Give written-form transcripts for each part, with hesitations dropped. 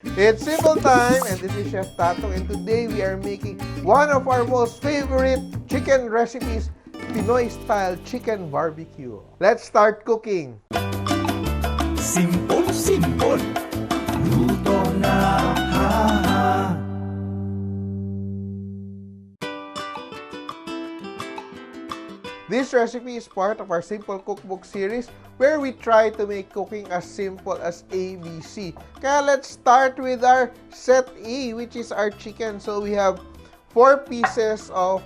It's simple time, and this is Chef Tatong, and today we are making one of our most favorite chicken recipes, Pinoy-style chicken barbecue. Let's start cooking. Simpol, luto na, ha. This recipe is part of our Simple Cookbook series where we try to make cooking as simple as ABC. Kaya let's start with our set A, which is our chicken. So we have 4 pieces of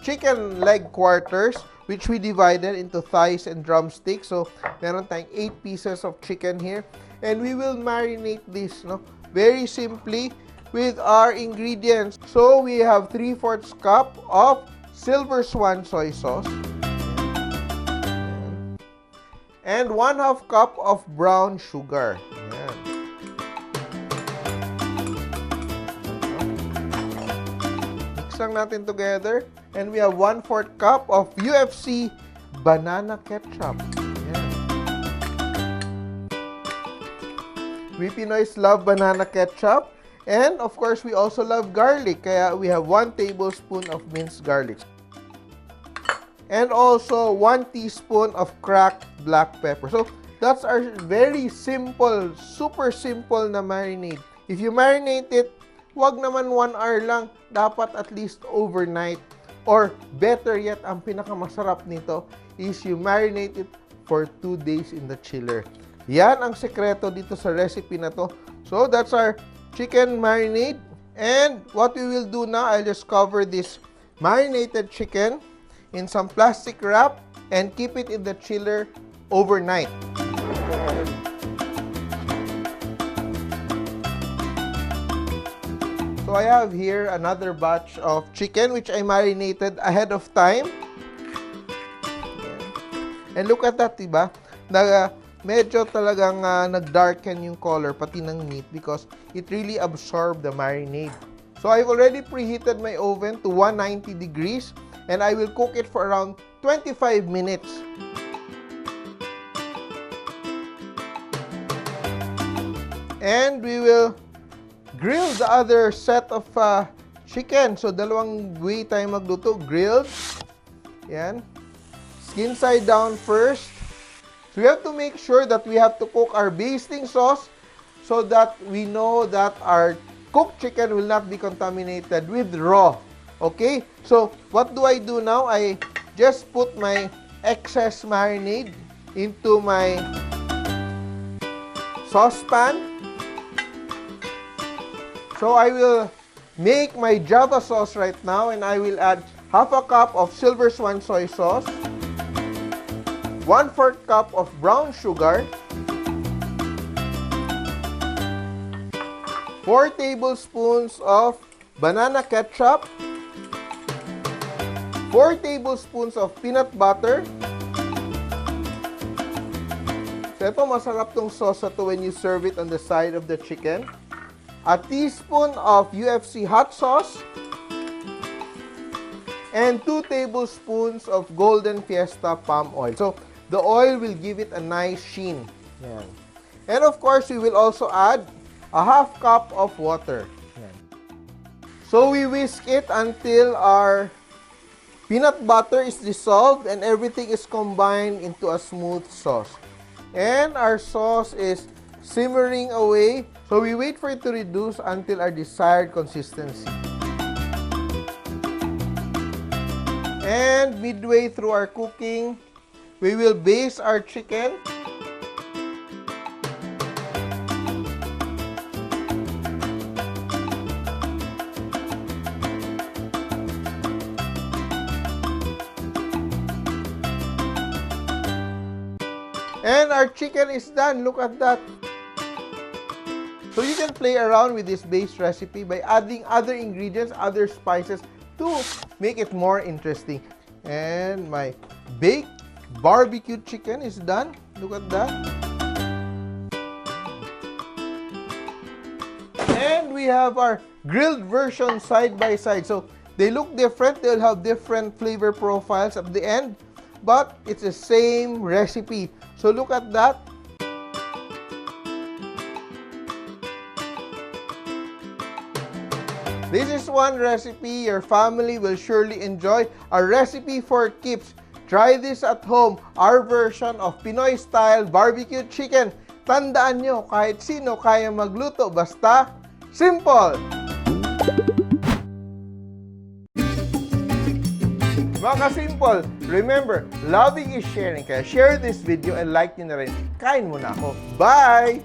chicken leg quarters, which we divided into thighs and drumsticks. So meron tayong 8 pieces of chicken here. And we will marinate this, very simply with our ingredients. So we have 3/4 cup of Silver Swan soy sauce. And 1/2 cup of brown sugar. Ayan. Mix lang natin together. And we have 1/4 cup of UFC banana ketchup. Ayan. We Pinoys love banana ketchup. And of course, we also love garlic. Kaya we have 1 tablespoon of minced garlic. And also 1 teaspoon of cracked black pepper. So that's our very simple, super simple na marinade. If you marinate it, wag naman 1 hour lang. Dapat at least overnight. Or better yet, ang pinakamasarap nito is you marinate it for 2 days in the chiller. Yan ang sekreto dito sa recipe na to. So that's our chicken marinade. And what we will do now, I'll just cover this marinated chicken in some plastic wrap and keep it in the chiller overnight. So I have here another batch of chicken which I marinated ahead of time. And look at that, diba? Medyo talagang nag-darken yung color pati ng meat because it really absorbed the marinade. So I've already preheated my oven to 190 degrees and I will cook it for around 25 minutes. And we will grill the other set of chicken. So dalawang way tayo magluto. Grilled. Yan. Skin side down first. So we have to make sure that we have to cook our basting sauce so that we know that our cooked chicken will not be contaminated with raw. Okay? So what do I do now? I just put my excess marinade into my saucepan. So I will make my Java sauce right now and I will add 1/2 cup of Silver Swan soy sauce, 1/4 cup of brown sugar, 4 tablespoons of banana ketchup, 4 tablespoons of peanut butter. So ito, masarap tong sauce na to when you serve it on the side of the chicken. A teaspoon of UFC hot sauce, and 2 tablespoons of Golden Fiesta palm oil. So the oil will give it a nice sheen. Yan. And of course, we will also add a 1/2 cup of water. Yan. So we whisk it until our peanut butter is dissolved and everything is combined into a smooth sauce. And our sauce is simmering away. So we wait for it to reduce until our desired consistency. And midway through our cooking, we will baste our chicken. And our chicken is done. Look at that. So you can play around with this base recipe by adding other ingredients, other spices to make it more interesting. And my baked barbecue chicken is done. Look at that. And we have our grilled version side by side. So they look different. They'll have different flavor profiles at the end. But it's the same recipe. So look at that. This is one recipe your family will surely enjoy. A recipe for keeps. Try this at home. Our version of Pinoy-style barbecue chicken. Tandaan nyo, kahit sino kaya magluto, basta simple! Mga ka-simple, remember, loving is sharing. Kaya share this video and like nyo na rin. Kain muna ako. Bye!